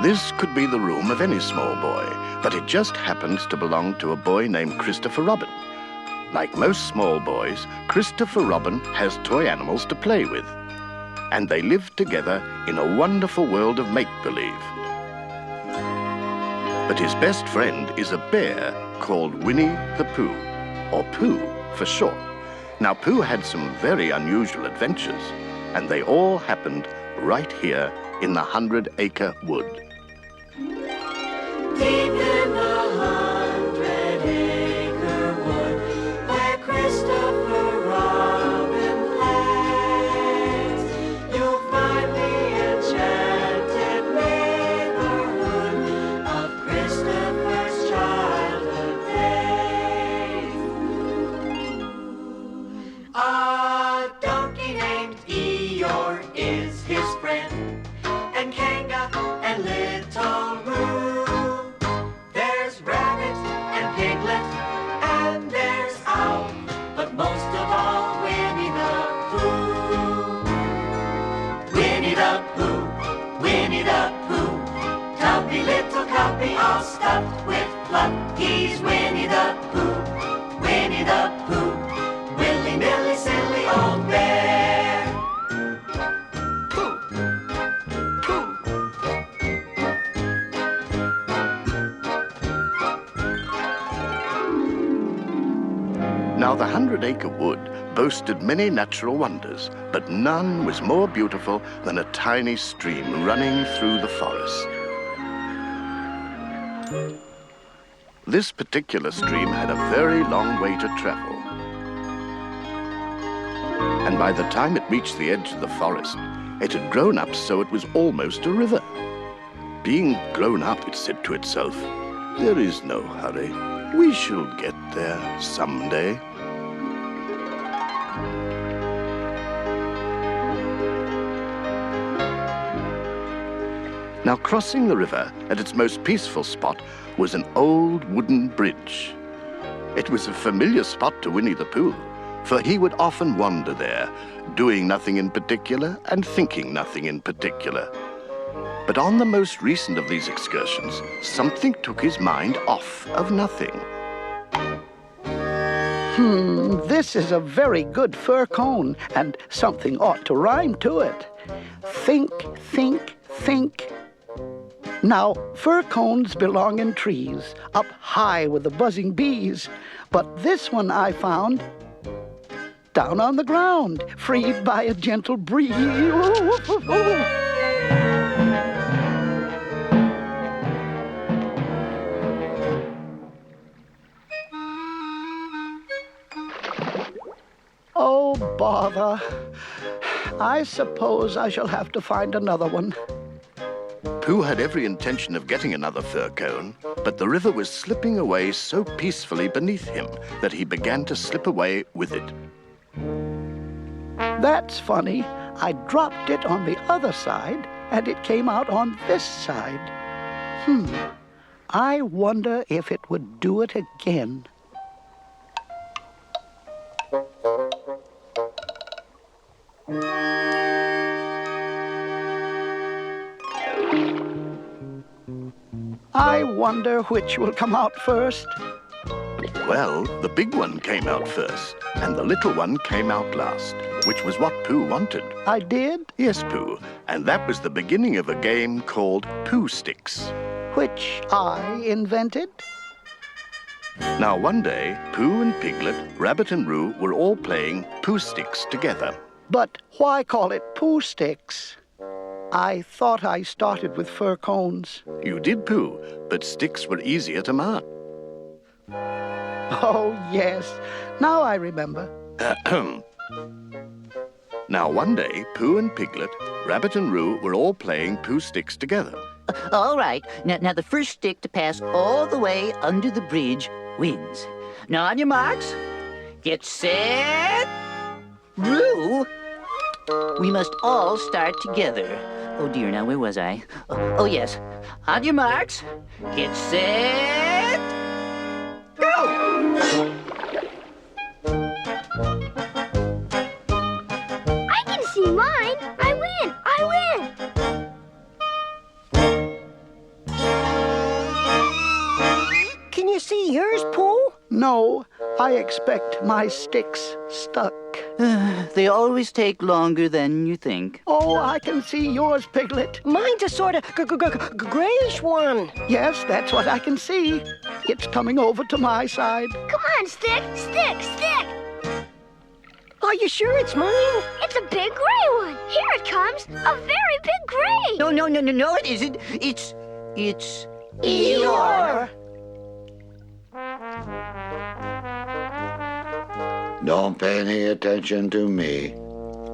This could be the room of any small boy, but it just happens to belong to a boy named Christopher Robin. Like most small boys, Christopher Robin has toy animals to play with, and they live together in a wonderful world of make-believe. But his best friend is a bear called Winnie the Pooh, or Pooh for short. Now, Pooh had some very unusual adventures, and they all happened right here in the 100-acre wood. Deep in the 100-acre wood, where Christopher Robin plays, you'll find the enchanted neighborhood of Christopher's childhood days. A donkey named Eeyore is his friend, and Kanga and Little Roo. There's Rabbit and Piglet, and there's Owl, but most of all, Winnie the Pooh. Winnie the Pooh, Winnie the Pooh, tubby little cubby all stuffed with fluff. He's Winnie the Pooh, Winnie the Pooh, willy-nilly silly old bear. Now, the 100-acre wood boasted many natural wonders, but none was more beautiful than a tiny stream running through the forest. This particular stream had a very long way to travel. And by the time it reached the edge of the forest, it had grown up so it was almost a river. Being grown up, it said to itself, "There is no hurry. We shall get there someday." Now, crossing the river at its most peaceful spot was an old wooden bridge. It was a familiar spot to Winnie the Pooh, for he would often wander there, doing nothing in particular and thinking nothing in particular. But on the most recent of these excursions, something took his mind off of nothing. This is a very good fir cone, and something ought to rhyme to it. Think, think, think. Now, fir cones belong in trees, up high with the buzzing bees. But this one I found down on the ground, freed by a gentle breeze. Oh, bother. I suppose I shall have to find another one. Pooh had every intention of getting another fir cone, but the river was slipping away so peacefully beneath him that he began to slip away with it. That's funny. I dropped it on the other side, and it came out on this side. I wonder if it would do it again. I wonder which will come out first. Well, the big one came out first, and the little one came out last, which was what Pooh wanted. I did? Yes, Pooh, and that was the beginning of a game called Pooh Sticks. Which I invented. Now, one day, Pooh and Piglet, Rabbit and Roo were all playing Pooh Sticks together. But why call it Pooh Sticks? I thought I started with fir cones. You did, Pooh, but sticks were easier to mark. Oh, yes. Now I remember. Now, one day, Pooh and Piglet, Rabbit and Roo were all playing Pooh Sticks together. All right. Now the first stick to pass all the way under the bridge wins. Now, on your marks, get set, Roo. We must all start together. Oh, dear, now where was I? Oh, yes. On your marks, get set, go! I can see mine. I win. Can you see yours, Pooh? No, I expect my sticks stuck. They always take longer than you think. Oh, I can see yours, Piglet. Mine's a sort of grayish one. Yes, that's what I can see. It's coming over to my side. Come on, Stick. Are you sure it's mine? It's a big gray one. Here it comes. A very big gray. No, it isn't. It's Eeyore. Don't pay any attention to me.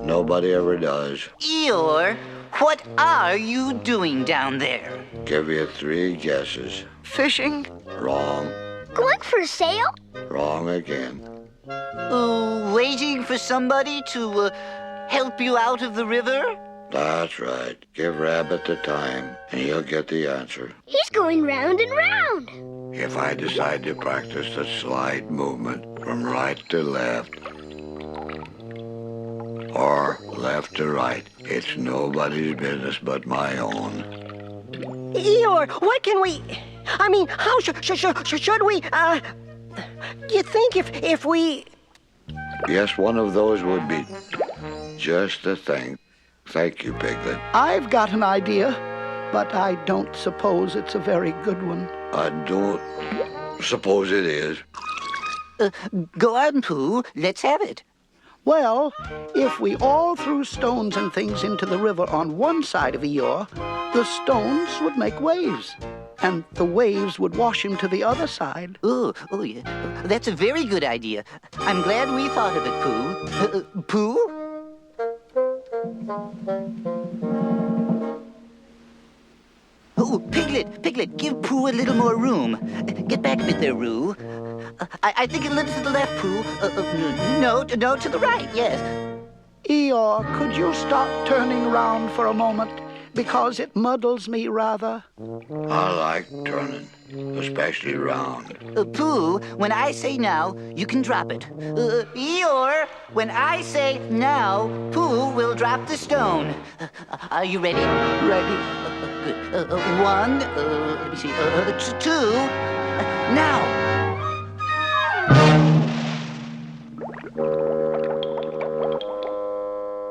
Nobody ever does. Eeyore, what are you doing down there? Give you 3 guesses. Fishing? Wrong. Going for a sail? Wrong again. Waiting for somebody to help you out of the river? That's right. Give Rabbit the time, and he'll get the answer. He's going round and round. If I decide to practice the slide movement from right to left, or left to right, it's nobody's business but my own. Eeyore, what can we... I mean, how should we... You think if we... Yes, one of those would be just the thing. Thank you, Piglet. I've got an idea, but I don't suppose it's a very good one. I don't suppose it is. Go on, Pooh. Let's have it. Well, if we all threw stones and things into the river on one side of Eeyore, the stones would make waves, and the waves would wash him to the other side. Oh, yeah. That's a very good idea. I'm glad we thought of it, Pooh. Pooh? Oh, Piglet, give Pooh a little more room. Get back a bit there, Roo. I think a little to the left, Pooh. No, to the right, yes. Eeyore, could you stop turning around for a moment? Because it muddles me rather. I like turning, especially round. Pooh, when I say now, you can drop it. Eeyore, when I say now, Pooh will drop the stone. Are you ready? Ready? Good. 1, let me see, 2, now.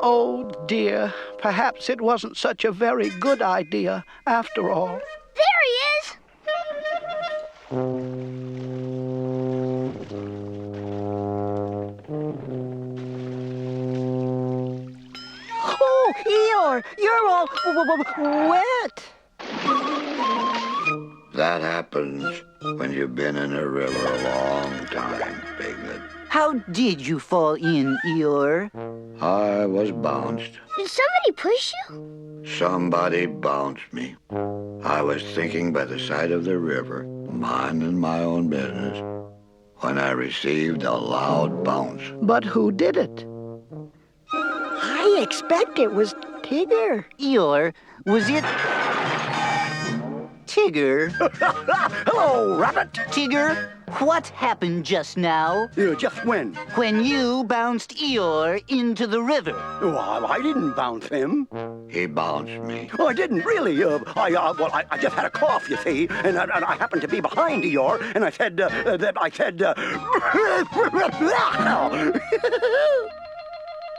Oh, dear. Perhaps it wasn't such a very good idea after all. There he is. Oh, Eeyore, you're all wet. That happens when you've been in a river a long time, Piglet. How did you fall in, Eeyore? I was bounced. Did somebody push you? Somebody bounced me. I was thinking by the side of the river, minding my own business, when I received a loud bounce. But who did it? I expect it was Tigger. Eeyore, was it Tigger, Hello, Rabbit. Tigger, what happened just now Just when? when you bounced Eeyore into the river? Oh, I didn't bounce him. He bounced me. Oh, I didn't really. I just had a cough, you see, and I happened to be behind Eeyore, and I said,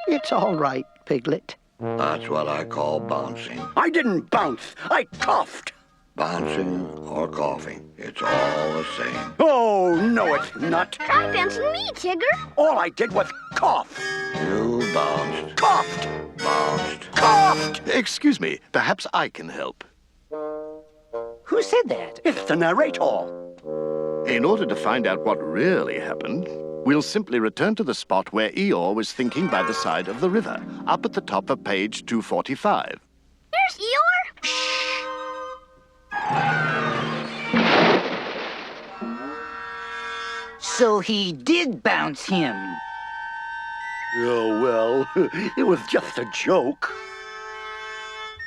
It's all right, Piglet. That's what I call bouncing. I didn't bounce. I coughed. Bouncing or coughing, it's all the same. Oh, no, it's not. Try bouncing me, Tigger. All I did was cough. You bounced, Coughed. bounced. Coughed. Excuse me, perhaps I can help. Who said that? It's the narrator. In order to find out what really happened, we'll simply return to the spot where Eeyore was thinking by the side of the river, up at the top of page 245. Here's Eeyore. So he did bounce him. Oh, well, it was just a joke.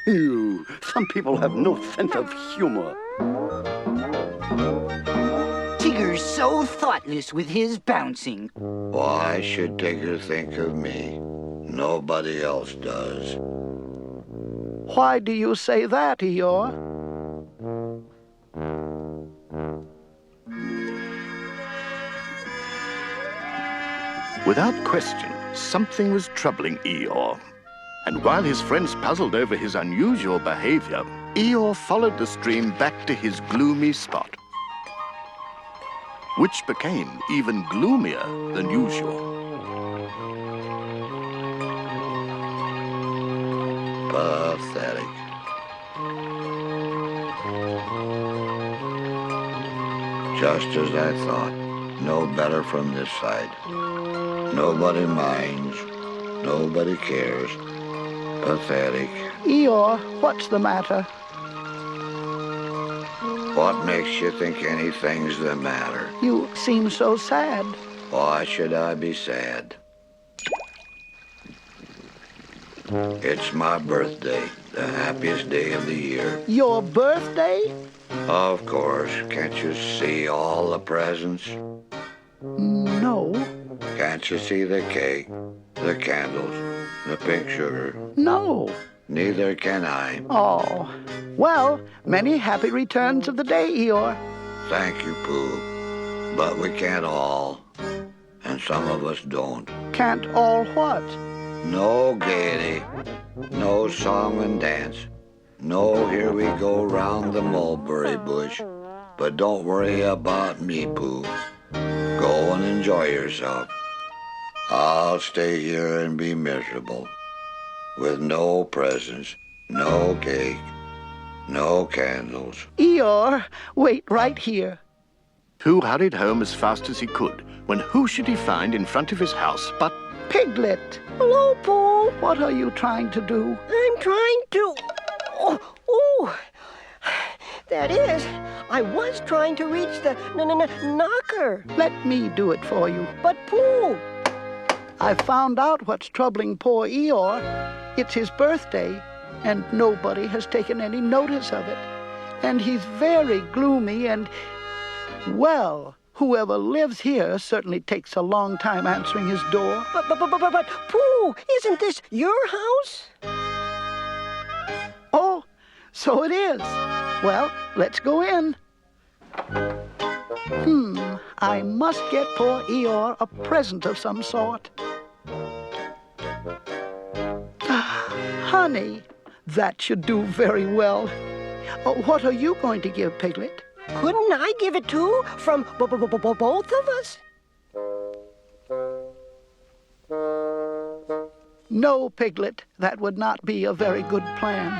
Some people have no sense of humor. Tigger's so thoughtless with his bouncing. Why should Tigger think of me? Nobody else does. Why do you say that, Eeyore? Without question, something was troubling Eeyore. And while his friends puzzled over his unusual behavior, Eeyore followed the stream back to his gloomy spot, which became even gloomier than usual. Pathetic. Just as I thought. No better from this side. Nobody minds. Nobody cares. Pathetic. Eeyore, what's the matter? What makes you think anything's the matter? You seem so sad. Why should I be sad? It's my birthday, the happiest day of the year. Your birthday? Of course, can't you see all the presents? No. Can't you see the cake, the candles, the pink sugar? No. Neither can I. Oh. Well, many happy returns of the day, Eeyore. Thank you, Pooh. But we can't all. And some of us don't. Can't all what? No gaiety. No song and dance. No, here we go round the mulberry bush. But don't worry about me, Pooh. Go and enjoy yourself. I'll stay here and be miserable. With no presents, no cake, no candles. Eeyore, wait right here. Pooh hurried home as fast as he could, when who should he find in front of his house but Piglet. Hello, Pooh. What are you trying to do? I'm trying to... Oh. That is, I was trying to reach the knocker. Let me do it for you. But, Pooh, I found out what's troubling poor Eeyore. It's his birthday, and nobody has taken any notice of it. And he's very gloomy and, well, whoever lives here certainly takes a long time answering his door. but, Pooh, isn't this your house? Oh, so it is. Well, let's go in. I must get poor Eeyore a present of some sort. Honey, that should do very well. What are you going to give, Piglet? Couldn't I give it to from both of us? No, Piglet, that would not be a very good plan.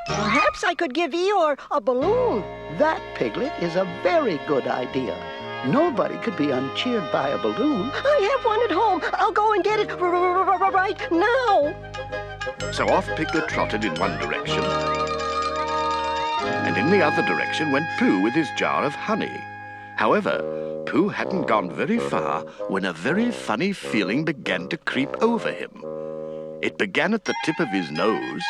Perhaps I could give Eeyore a balloon. That, Piglet, is a very good idea. Nobody could be uncheered by a balloon. I have one at home. I'll go and get it right now. So off Piglet trotted in one direction, and in the other direction went Pooh with his jar of honey. However, Pooh hadn't gone very far when a very funny feeling began to creep over him. It began at the tip of his nose,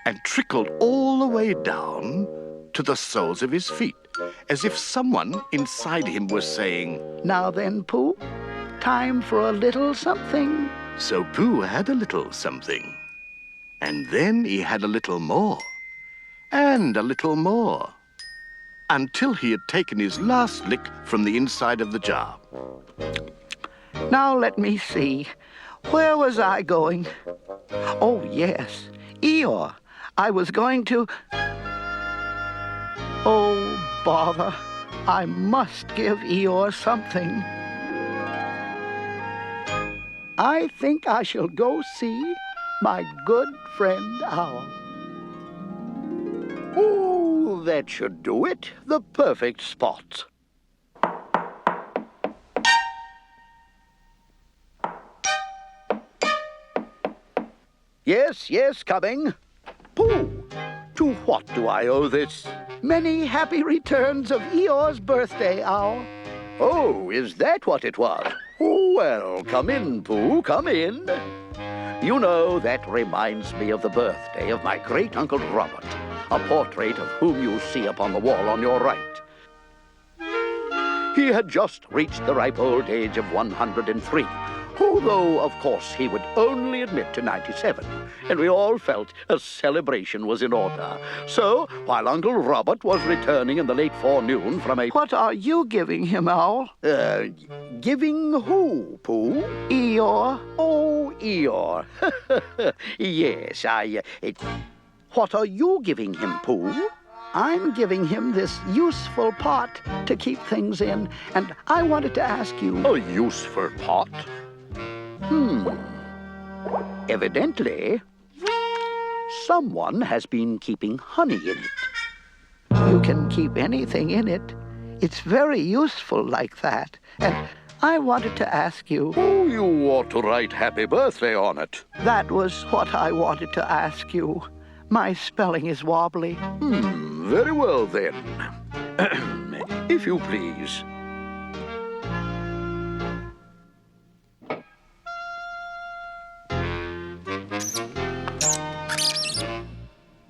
and trickled all the way down to the soles of his feet, as if someone inside him was saying, Now then, Pooh, time for a little something. So Pooh had a little something. And then he had a little more, and a little more, until he had taken his last lick from the inside of the jar. Now let me see. Where was I going? Oh, yes, Eeyore. I was going to... Oh, bother. I must give Eeyore something. I think I shall go see my good friend Owl. Oh, that should do it. The perfect spot. Yes, yes, coming. Pooh, to what do I owe this? Many happy returns of Eeyore's birthday, Owl. Oh, is that what it was? Oh, well, come in, Pooh, come in. You know, that reminds me of the birthday of my great-uncle Robert, a portrait of whom you see upon the wall on your right. He had just reached the ripe old age of 103, although, of course, he would only admit to 97, and we all felt a celebration was in order. So, while Uncle Robert was returning in the late forenoon from a... What are you giving him, Owl? Giving who, Pooh? Eeyore. Oh, Eeyore. Yes, What are you giving him, Pooh? I'm giving him this useful pot to keep things in, and I wanted to ask you... A useful pot? Evidently, someone has been keeping honey in it. You can keep anything in it. It's very useful like that. And I wanted to ask you... Oh, you ought to write happy birthday on it. That was what I wanted to ask you. My spelling is wobbly. Very well, then. If you please.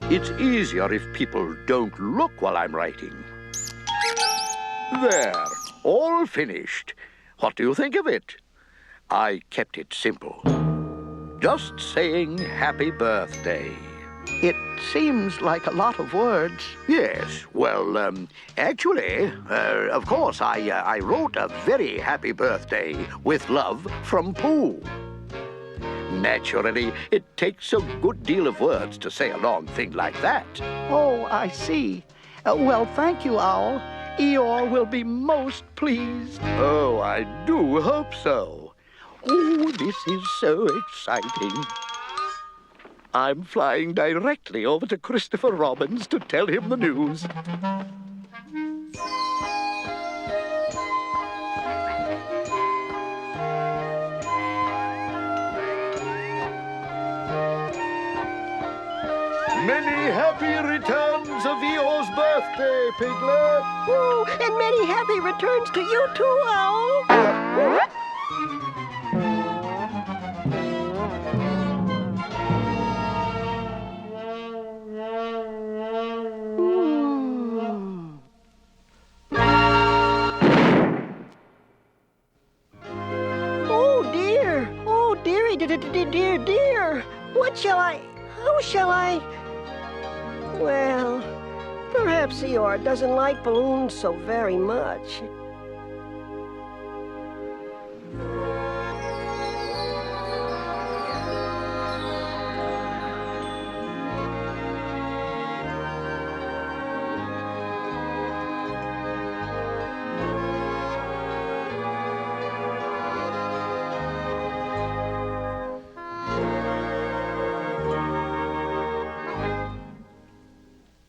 It's easier if people don't look while I'm writing. There, all finished. What do you think of it? I kept it simple. Just saying happy birthday. It seems like a lot of words. Yes, well, actually, of course, I wrote a very happy birthday with love from Pooh. Naturally, it takes a good deal of words to say a long thing like that. Oh, I see. Well, thank you, Owl. Eeyore will be most pleased. Oh, I do hope so. Oh, this is so exciting. I'm flying directly over to Christopher Robin's to tell him the news. Many happy returns of Eeyore's birthday, Piglet. Woo, and many happy returns to you too, Owl. Dear, what shall I... How shall I... Well, perhaps Eeyore doesn't like balloons so very much.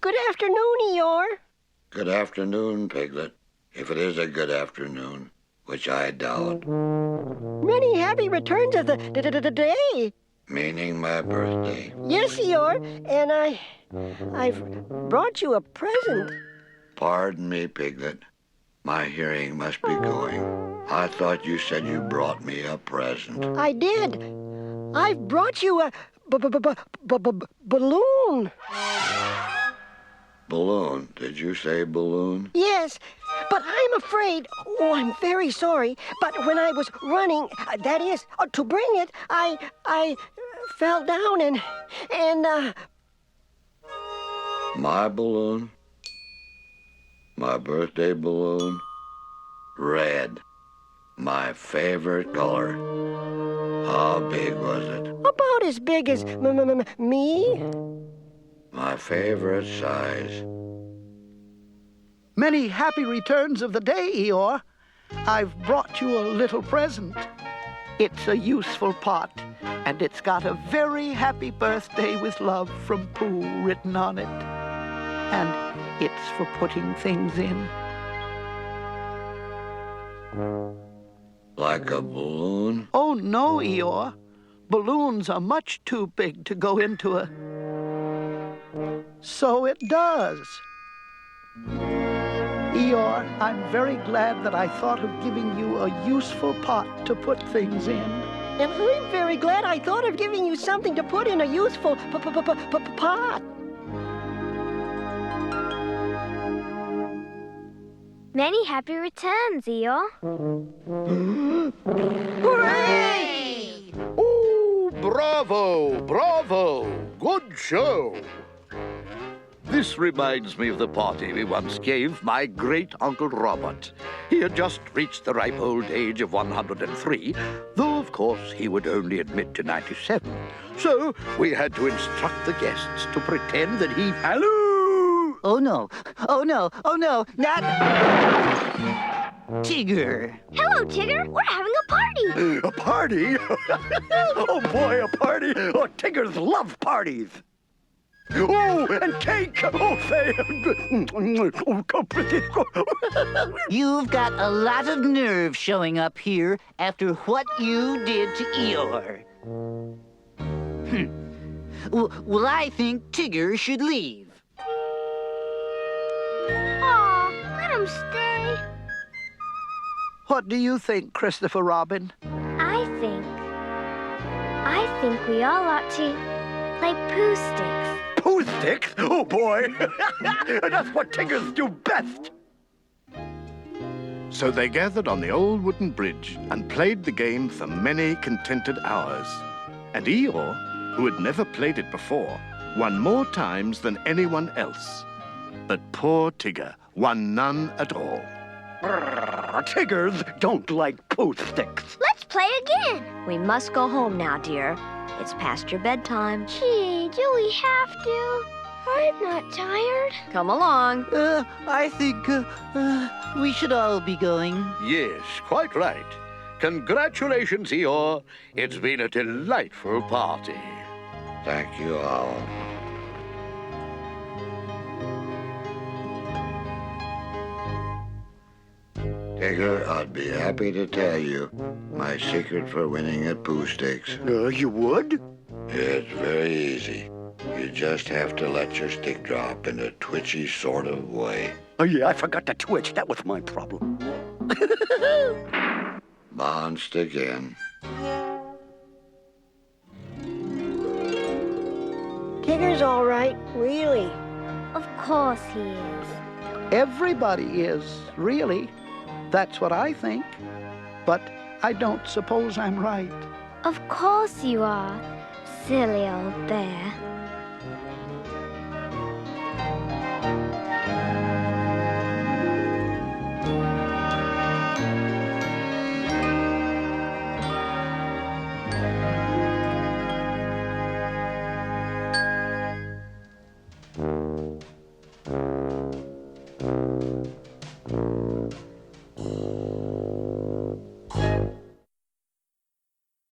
Good afternoon, Eeyore. Good afternoon, Piglet. If it is a good afternoon, which I doubt. Many happy returns of the day. Meaning my birthday. Yes, Eeyore, and I've brought you a present. Pardon me, Piglet. My hearing must be going. I thought you said you brought me a present. I did. I've brought you a balloon. balloon. Balloon. Did you say balloon? Yes, but I'm afraid. Oh, I'm very sorry. But when I was running, that is, to bring it, I fell down and. My balloon? My birthday balloon? Red. My favorite color. How big was it? About as big as me. My favorite size. Many happy returns of the day, Eeyore. I've brought you a little present. It's a useful pot, and it's got a very happy birthday with love from Pooh written on it. And it's for putting things in. Like a balloon? Oh, no, Eeyore. Balloons are much too big to go into a... So it does. Eeyore, I'm very glad that I thought of giving you a useful pot to put things in. And I'm very glad I thought of giving you something to put in a useful pot. Many happy returns, Eeyore. Hooray! Oh, bravo, bravo. Good show. This reminds me of the party we once gave my great-uncle Robert. He had just reached the ripe old age of 103, though, of course, he would only admit to 97. So we had to instruct the guests to pretend that he... Hello! Oh, no. Oh, no. Oh, no. Not... Tigger. Hello, Tigger. We're having a party. A party? Oh, boy, a party. Oh, Tiggers love parties. Oh, and cake! Oh, You've got a lot of nerve showing up here after what you did to Eeyore. Well, I think Tigger should leave. Aw, let him stay. What do you think, Christopher Robin? I think we all ought to play Pooh Sticks. Pooh sticks? Oh, boy. That's what Tiggers do best. So they gathered on the old wooden bridge and played the game for many contented hours. And Eeyore, who had never played it before, won more times than anyone else. But poor Tigger won none at all. Tiggers don't like Pooh sticks. Let's play again. We must go home now, dear. It's past your bedtime. Gee, do we have to? I'm not tired. Come along. I think we should all be going. Yes, quite right. Congratulations, Eeyore. It's been a delightful party. Thank you, Owl. Tigger, I'd be happy to tell you my secret for winning at Pooh Sticks. You would? It's very easy. You just have to let your stick drop in a twitchy sort of way. Oh, yeah, I forgot to twitch. That was my problem. Bond stick in. Tigger's all right, really. Of course he is. Everybody is, really. That's what I think. But I don't suppose I'm right. Of course you are, silly old bear.